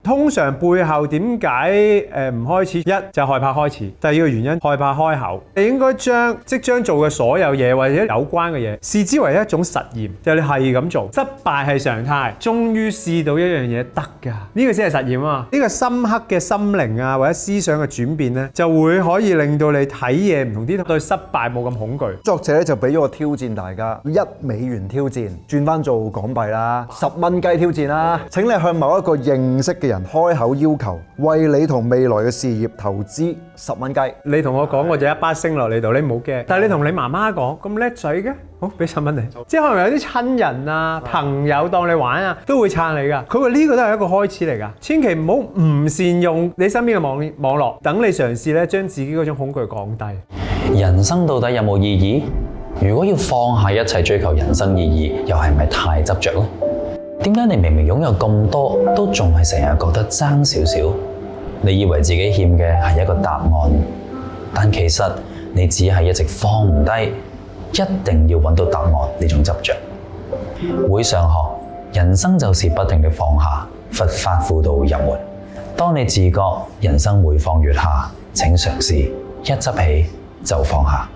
通常背後點解唔開始？一就害怕開始，第二個原因害怕開口。你應該將即將做嘅所有嘢或者有關嘅嘢視之為一種實驗，就係你係咁做，失敗係常態，終於試到一樣嘢得㗎，呢個先係實驗啊！呢個深刻嘅心靈啊或者思想嘅轉變咧，就會可以令到你睇嘢唔同啲，對失敗冇咁恐懼。作者咧就俾咗個挑戰大家，$1挑戰，轉翻做港幣啦，10蚊雞挑戰啦。請你向某一個認識嘅人開口要求，為你同未來嘅事業投資10蚊雞。你同我講，我就一巴升落你度，你唔好驚。但係你同你媽媽講，咁叻仔嘅，好俾10蚊你。即係可能有啲親人啊、朋友當你玩啊，都會撐你㗎。佢話呢個都係一個開始嚟㗎，千祈唔好唔善用你身邊嘅網絡，等你嘗試咧將自己嗰種恐懼降低。人生到底有冇意義？如果要放下一切追求人生意義，又係咪太執着呢？點解你明明擁有咁多，都仲係成日覺得爭少少？你以為自己欠嘅係一個答案，但其實你只係一直放唔低，一定要揾到答案呢種執着。會上學，人生就是不停地放下，佛法輔導入門。當你自覺人生每況愈下，請嘗試一執起就放下。